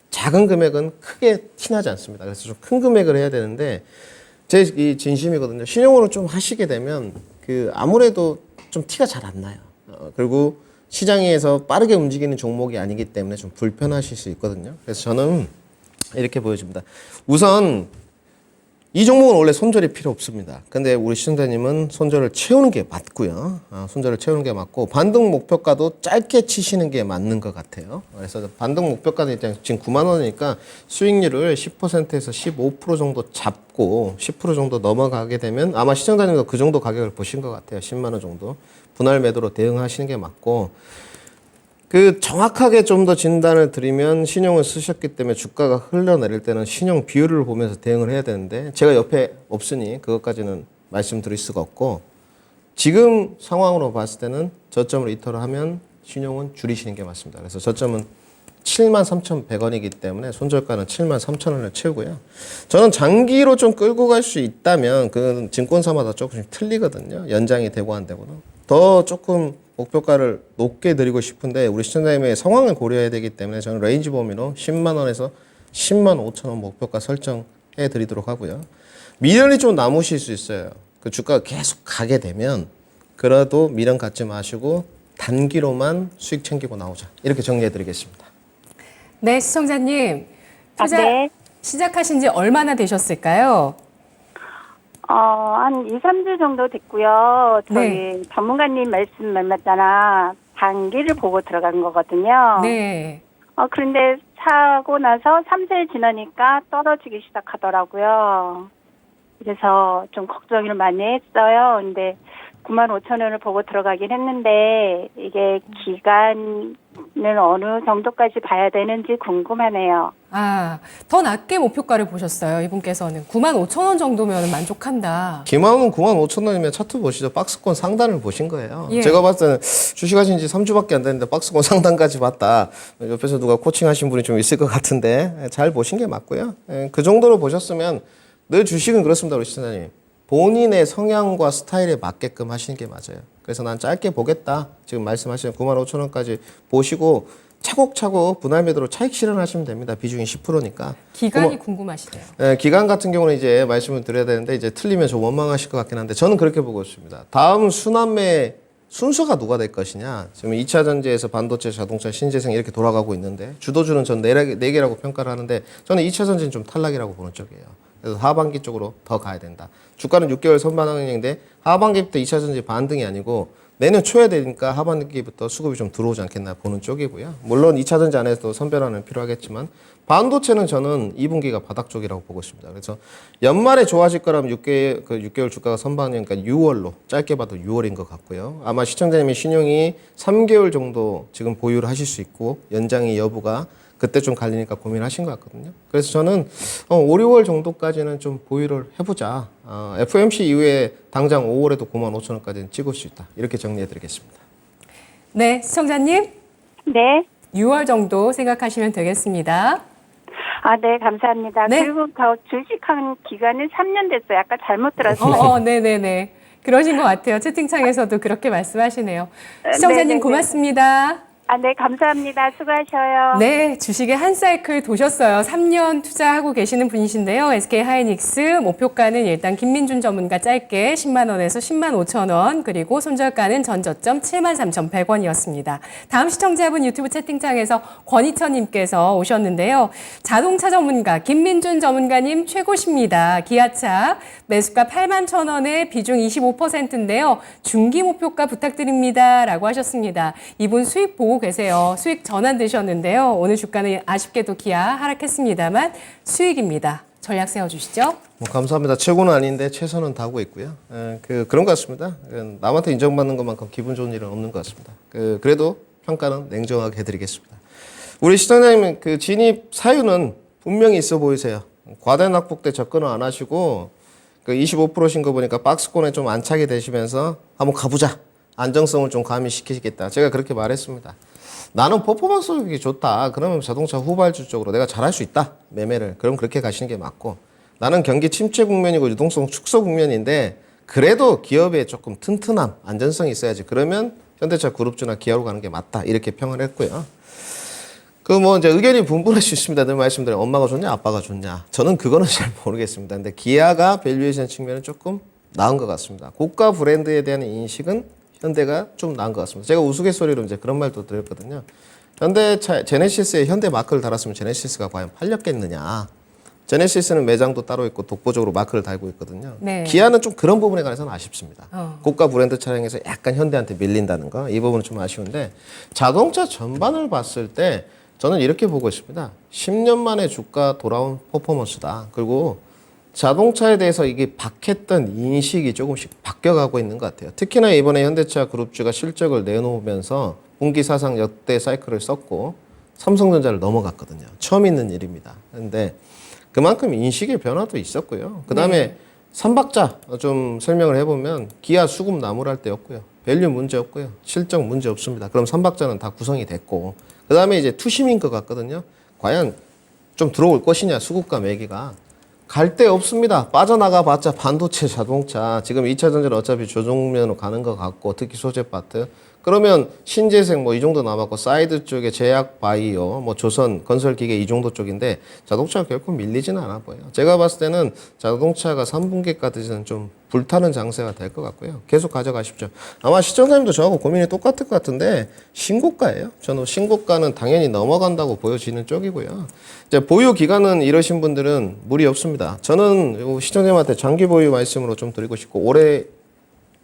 작은 금액은 크게 티나지 않습니다. 그래서 좀 큰 금액을 해야 되는데 제 이 진심이거든요. 신용으로 좀 하시게 되면 그 아무래도 좀 티가 잘 안 나요. 그리고 시장에서 빠르게 움직이는 종목이 아니기 때문에 좀 불편하실 수 있거든요. 그래서 저는 이렇게 보여집니다. 우선 이 종목은 원래 손절이 필요 없습니다. 근데 우리 시청자님은 손절을 채우는 게 맞고요. 손절을 채우는 게 맞고 반등 목표가도 짧게 치시는 게 맞는 것 같아요. 그래서 반등 목표가는 일단 지금 9만 원이니까 수익률을 10%에서 15% 정도 잡고 10% 정도 넘어가게 되면 아마 시청자님도 그 정도 가격을 보신 것 같아요. 10만 원 정도. 분할 매도로 대응하시는 게 맞고 그 정확하게 좀 더 진단을 드리면 신용을 쓰셨기 때문에 주가가 흘러내릴 때는 신용 비율을 보면서 대응을 해야 되는데 제가 옆에 없으니 그것까지는 말씀드릴 수가 없고 지금 상황으로 봤을 때는 저점을 이탈을 하면 신용은 줄이시는 게 맞습니다. 그래서 저점은 73,100원이기 때문에 손절가는 73,000원을 채우고요. 저는 장기로 좀 끌고 갈 수 있다면 그건 증권사마다 조금씩 틀리거든요. 연장이 되고 안 되고는. 더 조금 목표가를 높게 드리고 싶은데 우리 시청자님의 상황을 고려해야 되기 때문에 저는 레인지 범위로 10만 원에서 10만 5천 원 목표가 설정해 드리도록 하고요. 미련이 좀 남으실 수 있어요. 그 주가가 계속 가게 되면 그래도 미련 갖지 마시고 단기로만 수익 챙기고 나오자. 이렇게 정리해 드리겠습니다. 네, 시청자님. 투자 네. 시작하신 지 얼마나 되셨을까요? 한 2, 3주 정도 됐고요. 저희 네. 전문가님 말씀 맞잖아. 단기를 보고 들어간 거거든요. 네. 그런데 사고 나서 3세 지나니까 떨어지기 시작하더라고요. 그래서 좀 걱정을 많이 했어요. 근데 9만 5천 원을 보고 들어가긴 했는데 이게 기간을 어느 정도까지 봐야 되는지 궁금하네요. 더 낮게 목표가를 보셨어요. 이분께서는 9만 5천 원 정도면 만족한다. 기만은 9만 5천 원이면 차트 보시죠. 박스권 상단을 보신 거예요. 예. 제가 봤을 때는 주식하신 지 3주밖에 안 됐는데 박스권 상단까지 봤다. 옆에서 누가 코칭하신 분이 좀 있을 것 같은데 잘 보신 게 맞고요. 그 정도로 보셨으면 늘 주식은 그렇습니다. 우리 시청자님. 본인의 성향과 스타일에 맞게끔 하시는 게 맞아요. 그래서 난 짧게 보겠다. 지금 말씀하시는 9만 5천 원까지 보시고 차곡차곡 분할 매도로 차익 실현하시면 됩니다. 비중이 10%니까. 기간이 궁금하시대요. 네, 기간 같은 경우는 이제 말씀을 드려야 되는데 이제 틀리면 좀 원망하실 것 같긴 한데 저는 그렇게 보고 있습니다. 다음 순환매 순서가 누가 될 것이냐. 지금 2차 전지에서 반도체, 자동차, 신재생 이렇게 돌아가고 있는데 주도주는 전 4개라고 평가를 하는데 저는 2차 전지는 좀 탈락이라고 보는 쪽이에요. 그래서 하반기 쪽으로 더 가야 된다. 주가는 6개월 선반항인데 하반기부터 2차 전지 반등이 아니고 내년 초에 되니까 하반기부터 수급이 좀 들어오지 않겠나 보는 쪽이고요. 물론 2차 전지 안에서도 선별화는 필요하겠지만 반도체는 저는 2분기가 바닥 쪽이라고 보고 있습니다. 그래서 연말에 좋아질 거라면 6개월 주가가 선반이니까 6월로 짧게 봐도 6월인 것 같고요. 아마 시청자님의 신용이 3개월 정도 지금 보유를 하실 수 있고 연장의 여부가 그때 좀 갈리니까 고민하신 것 같거든요. 그래서 저는 5, 6월 정도까지는 좀 보유를 해보자. FOMC 이후에 당장 5월에도 9만 5천 원까지는 찍을 수 있다. 이렇게 정리해드리겠습니다. 네, 시청자님. 네. 6월 정도 생각하시면 되겠습니다. 네, 감사합니다. 네. 그리고 저 주식한 기간은 3년 됐어요. 아까 잘못 들었어요. 네네네. 그러신 것 같아요. 채팅창에서도 그렇게 말씀하시네요. 시청자님 네네네. 고맙습니다. 네, 감사합니다. 수고하셔요. 네, 주식에 한 사이클 도셨어요. 3년 투자하고 계시는 분이신데요. SK 하이닉스 목표가는 일단 김민준 전문가 짧게 10만 원에서 10만 5천 원, 그리고 손절가는 전저점 73,100원이었습니다. 다음 시청자분 유튜브 채팅창에서 권희천님께서 오셨는데요. 자동차 전문가 김민준 전문가님 최고십니다. 기아차 매수가 8만 천 원에 비중 25%인데요. 중기 목표가 부탁드립니다. 라고 하셨습니다. 이분 수익 보고 계세요. 수익 전환되셨는데요. 오늘 주가는 아쉽게도 기아 하락했습니다만 수익입니다. 전략 세워주시죠. 감사합니다. 최고는 아닌데 최선은 다하고 있고요. 그런 것 같습니다. 남한테 인정받는 것만큼 기분 좋은 일은 없는 것 같습니다. 그래도 평가는 냉정하게 해드리겠습니다. 우리 시청자님 진입 사유는 분명히 있어 보이세요. 과대 낙폭 때 접근을 안 하시고 그 25%신 거 보니까 박스권에 좀 안착이 되시면서 한번 가보자. 안정성을 좀 가미시키겠다. 제가 그렇게 말했습니다. 나는 퍼포먼스가 좋다. 그러면 자동차 후발주 쪽으로 내가 잘할 수 있다. 매매를. 그럼 그렇게 가시는 게 맞고. 나는 경기 침체 국면이고 유동성 축소 국면인데 그래도 기업에 조금 튼튼함, 안전성이 있어야지. 그러면 현대차 그룹주나 기아로 가는 게 맞다. 이렇게 평을 했고요. 그 뭐 이제 의견이 분분할 수 있습니다. 늘 말씀드린 엄마가 좋냐, 아빠가 좋냐. 저는 그거는 잘 모르겠습니다. 근데 기아가 밸류에이션 측면은 조금 나은 것 같습니다. 고가 브랜드에 대한 인식은 현대가 좀 나은 것 같습니다. 제가 우스갯소리로 이제 그런 말도 드렸거든요. 현대차, 제네시스에 현대 마크를 달았으면 제네시스가 과연 팔렸겠느냐. 제네시스는 매장도 따로 있고 독보적으로 마크를 달고 있거든요. 네. 기아는 좀 그런 부분에 관해서는 아쉽습니다. 고가 브랜드 차량에서 약간 현대한테 밀린다는 거, 이 부분은 좀 아쉬운데 자동차 전반을 봤을 때 저는 이렇게 보고 있습니다. 10년 만에 주가 돌아온 퍼포먼스다. 그리고 자동차에 대해서 이게 박했던 인식이 조금씩 바뀌어가고 있는 것 같아요. 특히나 이번에 현대차 그룹주가 실적을 내놓으면서 분기 사상 역대 사이클을 썼고 삼성전자를 넘어갔거든요. 처음 있는 일입니다. 그런데 그만큼 인식의 변화도 있었고요. 그 다음에 삼박자 좀 설명을 해보면 기아 수급 나무랄 때였고요. 밸류 문제 없고요. 실적 문제 없습니다. 그럼 삼박자는 다 구성이 됐고 그 다음에 이제 투심인 것 같거든요. 과연 좀 들어올 것이냐 수급과 매기가 갈 데 없습니다. 빠져나가 봤자 반도체 자동차 지금 2차 전지는 어차피 조정면으로 가는 것 같고 특히 소재 파트 그러면 신재생 뭐 이 정도 남았고 사이드 쪽에 제약 바이오 뭐 조선 건설 기계 이 정도 쪽인데 자동차가 결코 밀리지는 않아 보여요. 제가 봤을 때는 자동차가 3분기까지는 좀 불타는 장세가 될 것 같고요. 계속 가져가십시오. 아마 시청자님도 저하고 고민이 똑같을 것 같은데 신고가예요. 저는 신고가는 당연히 넘어간다고 보여지는 쪽이고요. 이제 보유 기간은 이러신 분들은 무리 없습니다. 저는 시청자님한테 장기 보유 말씀으로 좀 드리고 싶고 올해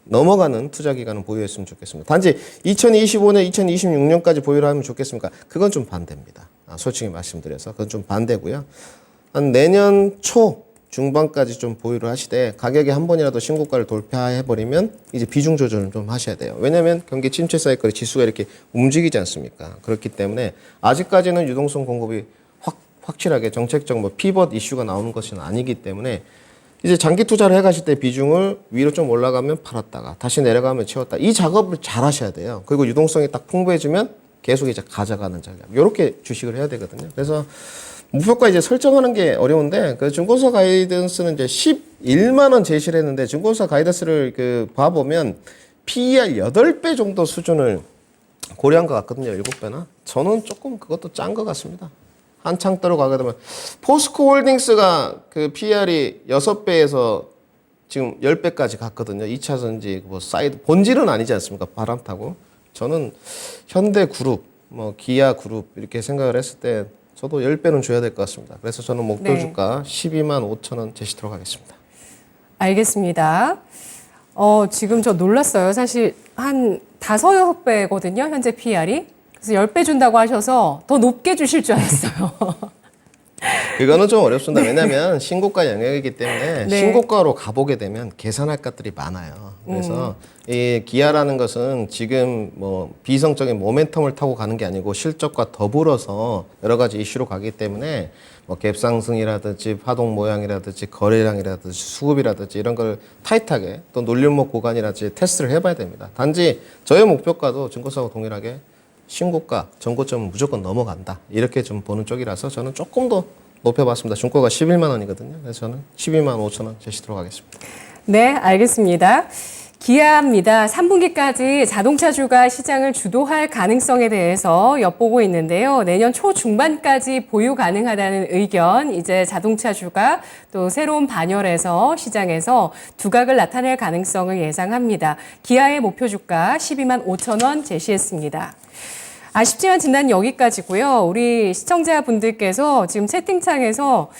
넘어가는 투자 기간은 보유했으면 좋겠습니다. 단지 2025년, 2026년까지 보유를 하면 좋겠습니까? 그건 좀 반대입니다. 솔직히 말씀드려서 그건 좀 반대고요. 한 내년 초 중반까지 좀 보유를 하시되 가격이 한 번이라도 신고가를 돌파해버리면 이제 비중 조절을 좀 하셔야 돼요. 왜냐하면 경기 침체 사이클의 지수가 이렇게 움직이지 않습니까? 그렇기 때문에 아직까지는 유동성 공급이 확실하게 정책적 뭐 피벗 이슈가 나오는 것은 아니기 때문에 이제 장기 투자를 해가실 때 비중을 위로 좀 올라가면 팔았다가 다시 내려가면 채웠다. 이 작업을 잘 하셔야 돼요. 그리고 유동성이 딱 풍부해지면 계속 이제 가져가는 전략. 이렇게 주식을 해야 되거든요. 그래서 목표가 이제 설정하는 게 어려운데 그 증권사 가이던스는 이제 11만 원 제시를 했는데 증권사 가이던스를 그 봐보면 PER 8배 정도 수준을 고려한 것 같거든요. 7배나. 저는 조금 그것도 짠 것 같습니다. 한창 떨어가게 되면 포스코 홀딩스가 그 PR이 6배에서 지금 10배까지 갔거든요. 2차 전지 뭐 사이드 본질은 아니지 않습니까? 바람 타고. 저는 현대 그룹, 뭐 기아 그룹 이렇게 생각을 했을 때 저도 10배는 줘야 될 것 같습니다. 그래서 저는 목표 주가 12만 5천 원 제시도록 하겠습니다. 알겠습니다. 지금 저 놀랐어요. 사실 한 5~6배거든요. 현재 PR이. 그래서 10배 준다고 하셔서 더 높게 주실 줄 알았어요. 그거는 좀 어렵습니다. 왜냐하면 신고가 영역이기 때문에 네. 신고가로 가보게 되면 계산할 것들이 많아요. 그래서 이 기아라는 것은 지금 뭐 비성적인 모멘텀을 타고 가는 게 아니고 실적과 더불어서 여러 가지 이슈로 가기 때문에 뭐 갭 상승이라든지 파동 모양이라든지 거래량이라든지 수급이라든지 이런 걸 타이트하게 또 놀림목 구간이라든지 테스트를 해봐야 됩니다. 단지 저의 목표가도 증권사하고 동일하게 신고가, 전고점은 무조건 넘어간다. 이렇게 좀 보는 쪽이라서 저는 조금 더 높여봤습니다. 중고가 11만 원이거든요. 그래서 저는 12만 5천 원 제시도록 하겠습니다. 네, 알겠습니다. 기아입니다. 3분기까지 자동차주가 시장을 주도할 가능성에 대해서 엿보고 있는데요. 내년 초중반까지 보유 가능하다는 의견, 이제 자동차주가 또 새로운 반열에서 시장에서 두각을 나타낼 가능성을 예상합니다. 기아의 목표 주가 12만 5천 원 제시했습니다. 아쉽지만 진단 여기까지고요. 우리 시청자분들께서 지금 채팅창에서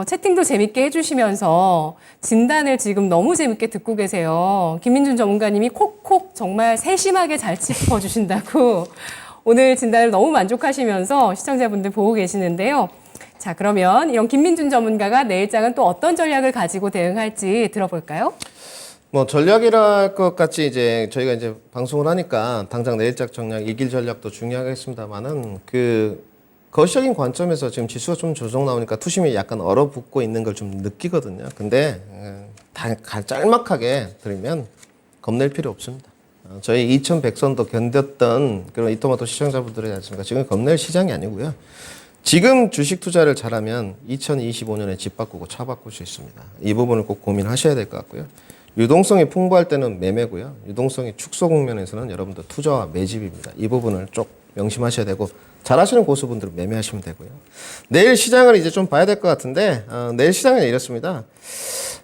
채팅도 재밌게 해주시면서 진단을 지금 너무 재밌게 듣고 계세요. 김민준 전문가님이 콕콕 정말 세심하게 잘 짚어주신다고 오늘 진단을 너무 만족하시면서 시청자분들 보고 계시는데요. 자, 그러면 이런 김민준 전문가가 내일장은 또 어떤 전략을 가지고 대응할지 들어볼까요? 뭐 전략이라 할 것 같이 이제 저희가 이제 방송을 하니까 당장 내일장 전략, 이길 전략도 중요하겠습니다만은 그 거시적인 관점에서 지금 지수가 좀 조정 나오니까 투심이 약간 얼어붙고 있는 걸 좀 느끼거든요. 근데 짤막하게 드리면 겁낼 필요 없습니다. 저희 2100선도 견뎠던 그런 이토마토 시청자분들이 않습니까? 지금 겁낼 시장이 아니고요. 지금 주식 투자를 잘하면 2025년에 집 바꾸고 차 바꿀 수 있습니다. 이 부분을 꼭 고민하셔야 될 것 같고요. 유동성이 풍부할 때는 매매고요. 유동성이 축소 국면에서는 여러분들 투자와 매집입니다. 이 부분을 꼭 명심하셔야 되고 잘하시는 고수분들은 매매하시면 되고요. 내일 시장을 이제 좀 봐야 될 것 같은데 내일 시장은 이렇습니다.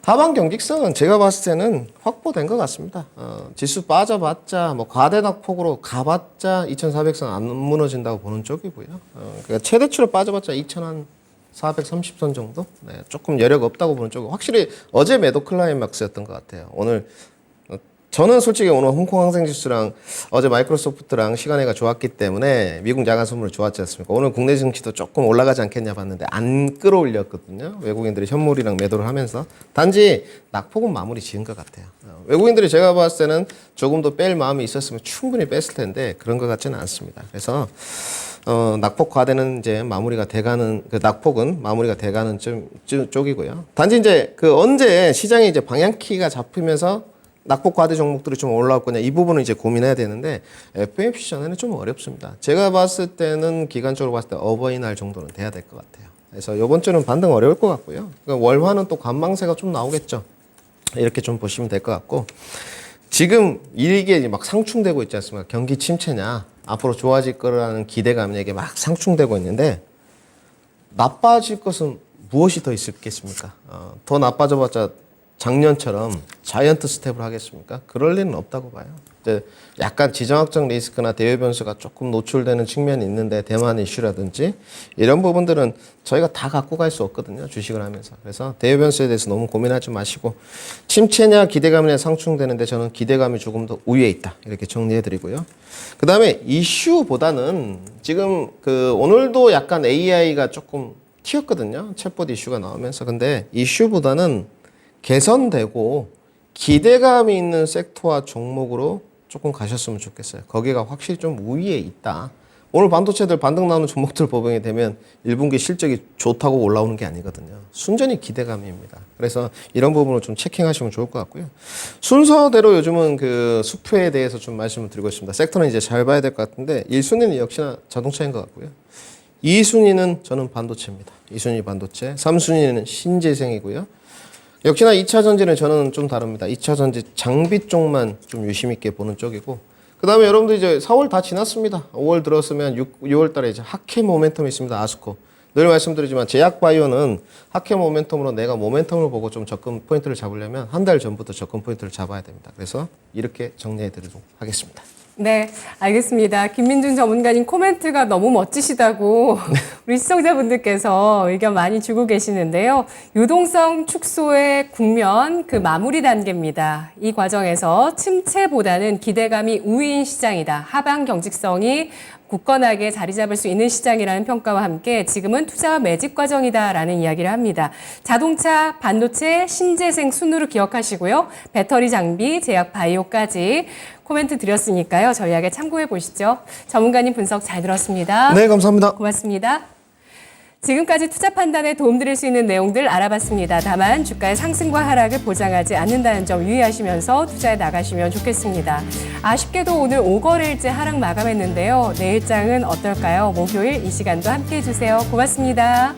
하방 경직성은 제가 봤을 때는 확보된 것 같습니다. 지수 빠져봤자 뭐 과대 낙폭으로 가봤자 2,400선 안 무너진다고 보는 쪽이고요. 그러니까 최대치로 빠져봤자 2,430선 정도? 네, 조금 여력 없다고 보는 쪽이고 확실히 어제 매도 클라이막스였던 것 같아요. 오늘 저는 솔직히 오늘 홍콩 항생지수랑 어제 마이크로소프트랑 시간외가 좋았기 때문에 미국 야간 선물 좋았지 않습니까? 오늘 국내 증시도 조금 올라가지 않겠냐 봤는데 안 끌어올렸거든요. 외국인들이 현물이랑 매도를 하면서 단지 낙폭은 마무리 지은 것 같아요. 외국인들이 제가 봤을 때는 조금 더 뺄 마음이 있었으면 충분히 뺐을 텐데 그런 것 같지는 않습니다. 그래서 낙폭 과대는 이제 마무리가 돼가는 그 낙폭은 마무리가 돼가는 쪽이고요. 단지 이제 그 언제 시장이 이제 방향키가 잡히면서 낙폭 과대 종목들이 좀 올라올 거냐 이 부분을 이제 고민해야 되는데 FOMC 전에는 좀 어렵습니다. 제가 봤을 때는 기간적으로 봤을 때 어버이날 정도는 돼야 될 것 같아요. 그래서 이번 주는 반등 어려울 것 같고요. 그러니까 월화는 또 관망세가 좀 나오겠죠. 이렇게 좀 보시면 될 것 같고 지금 이게 막 상충되고 있지 않습니까? 경기 침체냐 앞으로 좋아질 거라는 기대감이 이게 막 상충되고 있는데 나빠질 것은 무엇이 더 있겠습니까? 더 나빠져봤자 작년처럼 자이언트 스텝을 하겠습니까? 그럴 리는 없다고 봐요. 이제 약간 지정학적 리스크나 대외 변수가 조금 노출되는 측면이 있는데 대만 이슈라든지 이런 부분들은 저희가 다 갖고 갈 수 없거든요. 주식을 하면서. 그래서 대외 변수에 대해서 너무 고민하지 마시고 침체냐 기대감이냐 상충되는데 저는 기대감이 조금 더 우위에 있다. 이렇게 정리해 드리고요. 그 다음에 이슈보다는 지금 오늘도 약간 AI가 조금 튀었거든요. 챗봇 이슈가 나오면서. 근데 이슈보다는 개선되고 기대감이 있는 섹터와 종목으로 조금 가셨으면 좋겠어요. 거기가 확실히 좀 우위에 있다. 오늘 반도체들 반등 나오는 종목들 보게 되면 1분기 실적이 좋다고 올라오는 게 아니거든요. 순전히 기대감입니다. 그래서 이런 부분을 좀 체킹하시면 좋을 것 같고요. 순서대로 요즘은 그 수프에 대해서 좀 말씀을 드리고 있습니다. 섹터는 이제 잘 봐야 될 것 같은데 1순위는 역시나 자동차인 것 같고요. 2순위는 저는 반도체입니다. 2순위 반도체. 3순위는 신재생이고요. 역시나 2차 전지는 저는 좀 다릅니다. 2차 전지 장비 쪽만 좀 유심 있게 보는 쪽이고 그 다음에 여러분들 이제 4월 다 지났습니다. 5월 들었으면 6월 달에 이제 하케 모멘텀이 있습니다. 아스코. 늘 말씀드리지만 제약바이오는 하케 모멘텀으로 내가 모멘텀을 보고 좀 접근 포인트를 잡으려면 한 달 전부터 접근 포인트를 잡아야 됩니다. 그래서 이렇게 정리해 드리도록 하겠습니다. 네, 알겠습니다. 김민준 전문가님 코멘트가 너무 멋지시다고 우리 시청자분들께서 의견 많이 주고 계시는데요. 유동성 축소의 국면 그 마무리 단계입니다. 이 과정에서 침체보다는 기대감이 우위인 시장이다. 하방 경직성이 굳건하게 자리 잡을 수 있는 시장이라는 평가와 함께 지금은 투자와 매집 과정이다라는 이야기를 합니다. 자동차, 반도체, 신재생 순으로 기억하시고요. 배터리 장비, 제약 바이오까지 코멘트 드렸으니까요. 전략에 참고해 보시죠. 전문가님 분석 잘 들었습니다. 네, 감사합니다. 고맙습니다. 지금까지 투자 판단에 도움드릴 수 있는 내용들 알아봤습니다. 다만 주가의 상승과 하락을 보장하지 않는다는 점 유의하시면서 투자에 나가시면 좋겠습니다. 아쉽게도 오늘 5거래일째 하락 마감했는데요. 내일장은 어떨까요? 목요일 이 시간도 함께해 주세요. 고맙습니다.